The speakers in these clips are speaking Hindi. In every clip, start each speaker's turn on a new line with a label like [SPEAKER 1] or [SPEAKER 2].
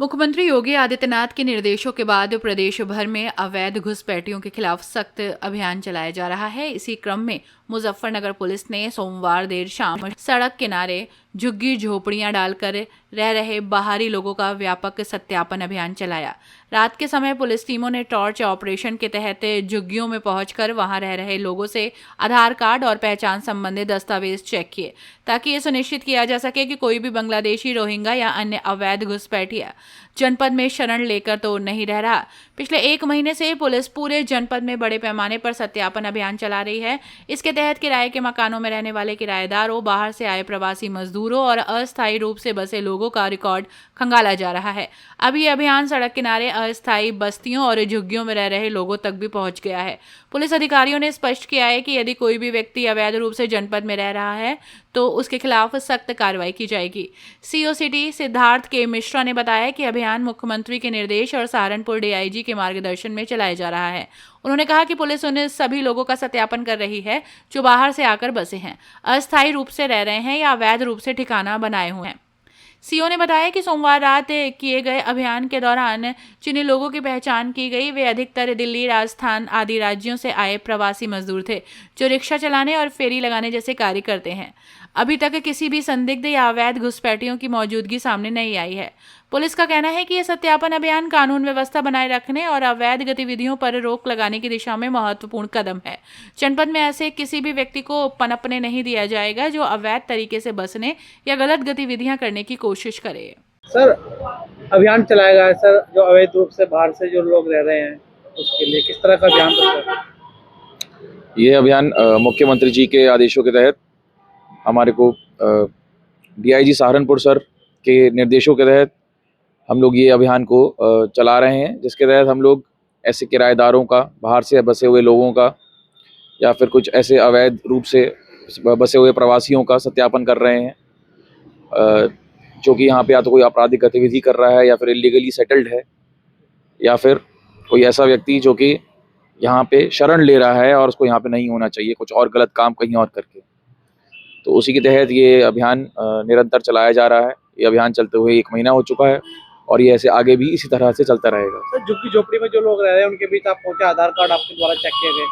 [SPEAKER 1] मुख्यमंत्री योगी आदित्यनाथ के निर्देशों के बाद प्रदेश भर में अवैध घुसपैठियों के खिलाफ सख्त अभियान चलाया जा रहा है। इसी क्रम में मुजफ्फरनगर पुलिस ने सोमवार देर शाम सड़क किनारे झुग्गी झोपड़ियां डालकर रह रहे बाहरी लोगों का व्यापक सत्यापन अभियान चलाया। रात के समय पुलिस टीमों ने टॉर्च ऑपरेशन के तहत झुग्गियों में पहुंचकर वहां रह रहे लोगों से आधार कार्ड और पहचान संबंधी दस्तावेज चेक किए, ताकि ये सुनिश्चित किया जा सके कि कोई भी बांग्लादेशी, रोहिंग्या या अन्य अवैध घुसपैठिया जनपद में शरण लेकर तो नहीं रह रहा। पिछले 1 महीने से पुलिस पूरे जनपद में बड़े पैमाने पर सत्यापन अभियान चला रही है। इसके तहत किराए के मकानों में रहने वाले किराएदारों, बाहर से आए प्रवासी मजदूरों और अस्थायी रूप से बसे लोगों का रिकॉर्ड खंगाला जा रहा है। अब ये अभियान सड़क किनारे अस्थायी बस्तियों और झुग्गियों में रह रहे लोगों तक भी पहुंच गया है। पुलिस अधिकारियों ने स्पष्ट किया है कि यदि कोई भी व्यक्ति अवैध रूप से जनपद में रह रहा है तो उसके खिलाफ सख्त कार्रवाई की जाएगी। सीओ सिटी सिद्धार्थ के मिश्रा ने बताया कि अभियान मुख्यमंत्री के निर्देश और सहारनपुर डीआईजी के मार्गदर्शन में चलाया जा रहा है। उन्होंने कहा कि पुलिस उन सभी लोगों का सत्यापन कर रही है जो बाहर से आकर बसे हैं, अस्थायी रूप से रह रहे हैं या अवैध रूप से ठिकाना बनाए हुए हैं। सीओ ने बताया कि सोमवार रात किए गए अभियान के दौरान जिन लोगों की पहचान की गई वे अधिकतर दिल्ली, राजस्थान आदि राज्यों से आए प्रवासी मजदूर थे जो रिक्शा चलाने और फेरी लगाने जैसे कार्य करते हैं। अभी तक किसी भी संदिग्ध या अवैध घुसपैठियों की मौजूदगी सामने नहीं आई है। पुलिस का कहना है कि यह सत्यापन अभियान कानून व्यवस्था बनाए रखने और अवैध गतिविधियों पर रोक लगाने की दिशा में महत्वपूर्ण कदम है। जनपद में ऐसे किसी भी व्यक्ति को पनपने नहीं दिया जाएगा जो अवैध तरीके से बसने या गलत गतिविधियां करने की कोशिश करे।
[SPEAKER 2] सर, अभियान चलाया गया है सर, जो अवैध रूप से बाहर से जो लोग रह रहे हैं उसके लिए किस तरह का अभियान करते हैं?
[SPEAKER 3] ये अभियान मुख्यमंत्री जी के आदेशों के तहत हमारे को डीआईजी सहारनपुर सर के निर्देशों के तहत हम लोग ये अभियान को चला रहे हैं, जिसके तहत हम लोग ऐसे किराएदारों का, बाहर से बसे हुए लोगों का या फिर कुछ ऐसे अवैध रूप से बसे हुए प्रवासियों का सत्यापन कर रहे हैं जो कि यहाँ पे या तो कोई आपराधिक गतिविधि कर रहा है या फिर इलीगली सेटल्ड है या फिर कोई ऐसा व्यक्ति जो कि यहाँ पे शरण ले रहा है और उसको यहाँ पे नहीं होना चाहिए, कुछ और गलत काम कहीं और करके। तो उसी के तहत ये अभियान निरंतर चलाया जा रहा है। ये अभियान चलते हुए 1 महीना हो चुका है और ये ऐसे आगे भी इसी तरह से चलता रहेगा।
[SPEAKER 2] सर, झुग्गी झोपड़ी में जो लोग रह रहे हैं उनके बीच आप पहुंचे, आधार कार्ड आपके द्वारा चेक किए गए,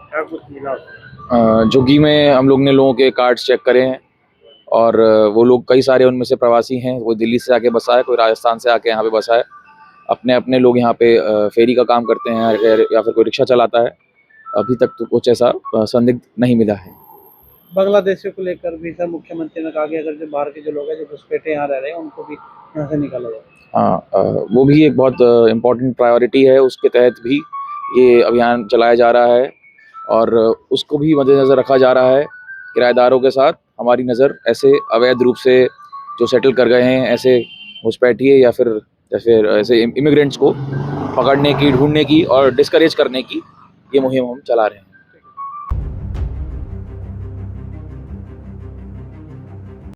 [SPEAKER 2] क्या कुछ मिला?
[SPEAKER 3] झुग्गी में हम लोग ने लोगों के कार्ड्स चेक करे हैं और वो लोग कई सारे उनमें से प्रवासी हैं। कोई दिल्ली से आके बसा है, कोई राजस्थान से आके यहाँ पे बसा है। अपने अपने लोग यहाँ पे फेरी का काम करते हैं या फिर कोई रिक्शा चलाता है। अभी तक तो कुछ ऐसा संदिग्ध नहीं मिला है।
[SPEAKER 2] बांग्लादेशियों को लेकर भी सर मुख्यमंत्री ने कहा कि अगर जो बाहर के जो लोग हैं जो घुसपैठे यहाँ रह रहे हैं उनको भी यहाँ से निकाला जाए।
[SPEAKER 3] हाँ, वो भी एक बहुत इम्पोर्टेंट प्रायोरिटी है। उसके तहत भी ये अभियान चलाया जा रहा है और उसको भी मद्देनज़र रखा जा रहा है। किराएदारों के साथ हमारी नज़र ऐसे अवैध रूप से जो सेटल कर गए हैं, ऐसे घुसपैठिए या फिर ऐसे इमिग्रेंट्स को पकड़ने की, ढूंढने की और डिस्करेज करने की ये मुहिम हम चला रहे हैं।